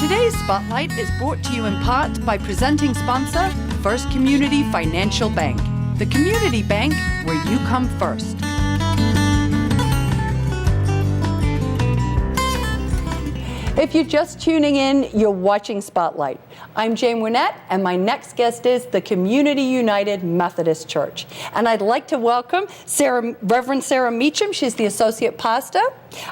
Today's Spotlight is brought to you in part by presenting sponsor, First Community Financial Bank, the community bank where you come first. If you're just tuning in, you're watching Spotlight. I'm Jane Winnett, and my next guest is the Community United Methodist Church. And I'd like to welcome Reverend Sarah Meacham. She's the Associate Pastor.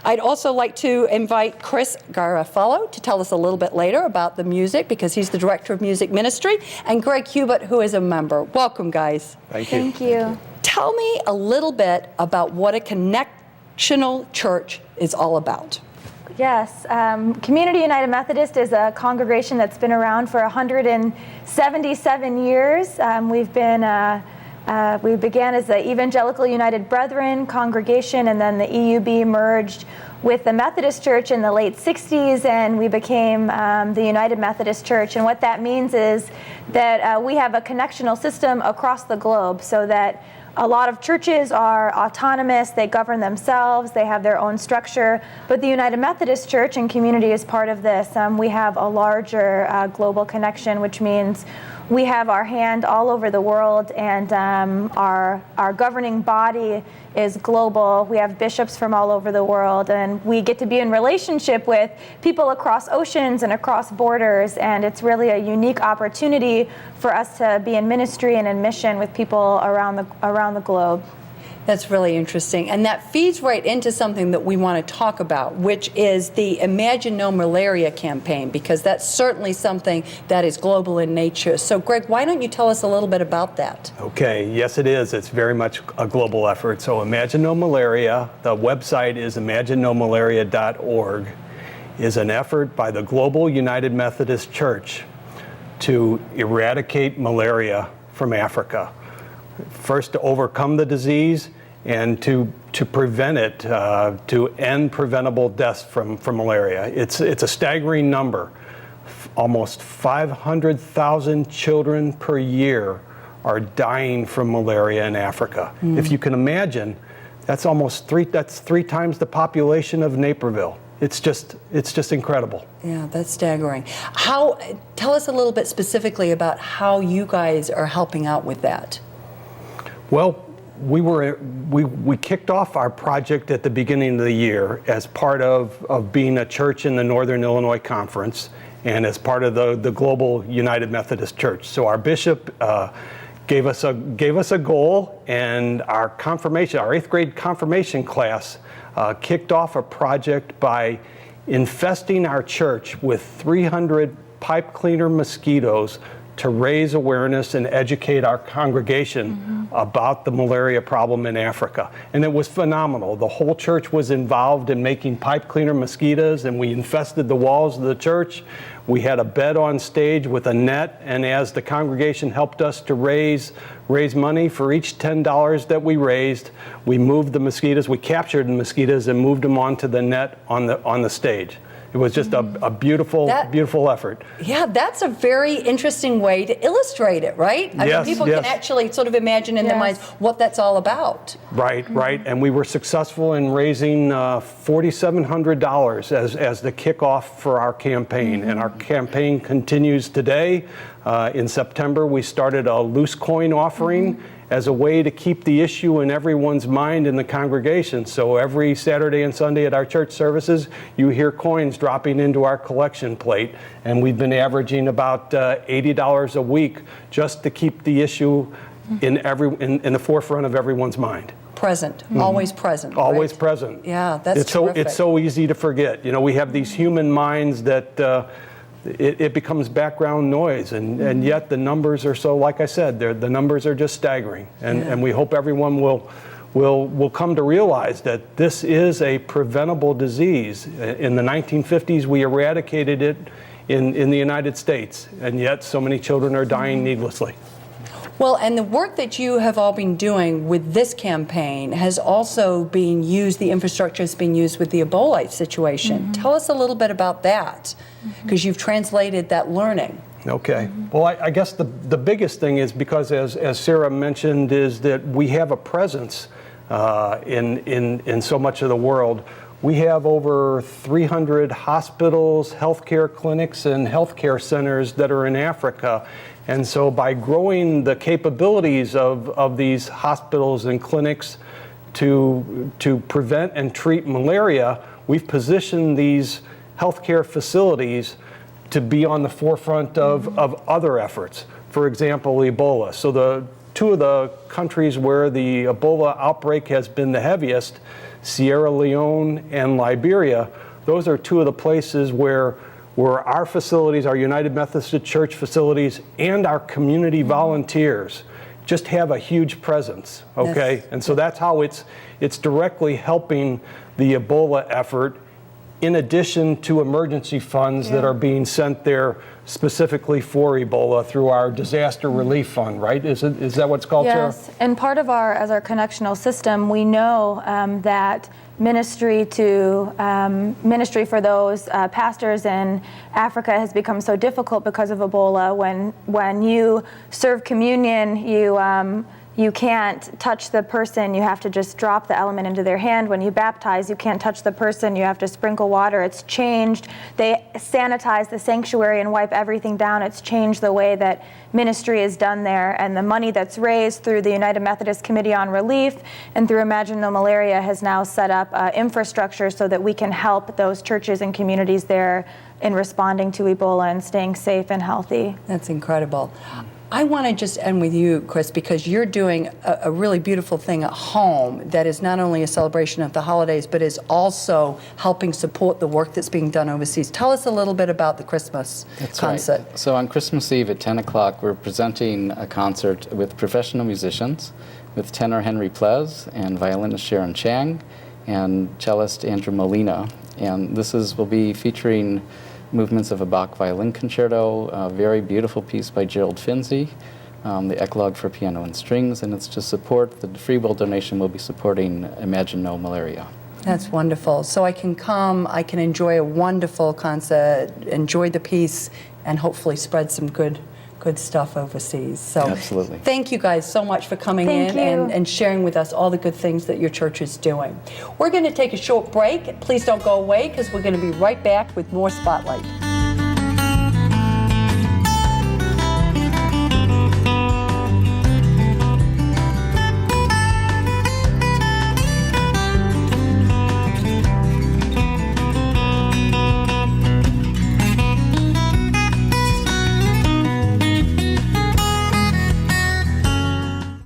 I'd also like to invite Chris Garofalo to tell us a little bit later about the music, because he's the Director of Music Ministry, and Greg Hubert, who is a member. Welcome, guys. Thank you. Thank you. Tell me a little bit about what a connectional church is all about. Yes, Community United Methodist is a congregation that's been around for 177 years. We began as the Evangelical United Brethren congregation, and then the EUB merged with the Methodist Church in the late 60s, and we became the United Methodist Church. And what that means is that we have a connectional system across the globe, so that a lot of churches are autonomous, they govern themselves, they have their own structure, but the United Methodist Church and community is part of this. We have a larger global connection, which means we have our hand all over the world, and our governing body is global. We have bishops from all over the world, and we get to be in relationship with people across oceans and across borders, and it's really a unique opportunity for us to be in ministry and in mission with people around the globe. That's really interesting. And that feeds right into something that we want to talk about, which is the Imagine No Malaria campaign, because that's certainly something that is global in nature. So, Greg, why don't you tell us a little bit about that? Okay, yes it is. It's very much a global effort. So Imagine No Malaria, the website is imaginenomalaria.org, is an effort by the Global United Methodist Church to eradicate malaria from Africa. First, to overcome the disease, and to prevent it, to end preventable deaths from malaria. It's a staggering number. Almost 500,000 children per year are dying from malaria in Africa. If you can imagine, that's three times the population of Naperville. It's just incredible. Yeah, that's staggering. Tell us a little bit specifically about how you guys are helping out with that. Well, we kicked off our project at the beginning of the year as part of being a church in the Northern Illinois Conference, and as part of the Global United Methodist Church. So our bishop gave us a goal, and our 8th grade confirmation class kicked off a project by infesting our church with 300 pipe cleaner mosquitoes to raise awareness and educate our congregation about the malaria problem in Africa. And it was phenomenal. The whole church was involved in making pipe cleaner mosquitoes, and we infested the walls of the church. We had a bed on stage with a net, and as the congregation helped us to raise money for each $10 that we raised, we moved the mosquitoes, we captured the mosquitoes and moved them onto the net on the stage. It was just a beautiful effort. Yeah, that's a very interesting way to illustrate it, right? I mean, people can actually sort of imagine in their minds what that's all about. Right, right. And we were successful in raising $4,700 as the kickoff for our campaign. And our campaign continues today. In September, we started a loose coin offering as a way to keep the issue in everyone's mind in the congregation. So every Saturday and Sunday at our church services, you hear coins dropping into our collection plate, and we've been averaging about $80 a week just to keep the issue in the forefront of everyone's mind. Present, always present. Always right? present. Yeah, that's terrific. It's so easy to forget. You know, we have these human minds that it becomes background noise, and yet the numbers are so, like I said, the numbers are just staggering, and we hope everyone will come to realize that this is a preventable disease. In the 1950s, we eradicated it in the United States, and yet so many children are dying needlessly. Well, and the work that you have all been doing with this campaign has also been used, the infrastructure has been used with the Ebola situation. Tell us a little bit about that, because you've translated that learning. Okay. Well, I guess the biggest thing is because, as Sarah mentioned, is that we have a presence in so much of the world we have over 300 hospitals, healthcare clinics, and healthcare centers that are in Africa. And so by growing the capabilities of these hospitals and clinics to prevent and treat malaria, we've positioned these healthcare facilities to be on the forefront of other efforts. For example, Ebola. So the two of the countries where the Ebola outbreak has been the heaviest, Sierra Leone and Liberia, those are two of the places where our facilities, our United Methodist Church facilities, and our community volunteers just have a huge presence, okay? Yes. And so that's how it's directly helping the Ebola effort, in addition to emergency funds that are being sent there specifically for Ebola through our disaster relief fund, right? Is that what it's called, Sarah? Yes, and part of as our connectional system, we know that ministry for those pastors in Africa has become so difficult because of Ebola. When you serve communion, you can't touch the person, you have to just drop the element into their hand. When you baptize, you can't touch the person, you have to sprinkle water. It's changed. They sanitize the sanctuary and wipe everything down. It's changed the way that ministry is done there. And the money that's raised through the United Methodist Committee on Relief and through Imagine No Malaria has now set up infrastructure so that we can help those churches and communities there in responding to Ebola and staying safe and healthy. That's incredible. I want to just end with you, Chris, because you're doing a really beautiful thing at home that is not only a celebration of the holidays, but is also helping support the work that's being done overseas. Tell us a little bit about the Christmas concert. Right. So on Christmas Eve at 10 o'clock, we're presenting a concert with professional musicians, with tenor Henry Plez and violinist Sharon Chang and cellist Andrew Molina. And this will be featuring movements of a Bach violin concerto, a very beautiful piece by Gerald Finzi, the Eclogue for piano and strings, and it's to support, the free will donation will be supporting Imagine No Malaria. That's wonderful. So I can come, I can enjoy a wonderful concert, enjoy the piece, and hopefully spread some good stuff overseas. So Absolutely. Thank you guys so much for coming in and sharing with us all the good things that your church is doing. We're going to take a short break. Please don't go away because we're going to be right back with more Spotlight.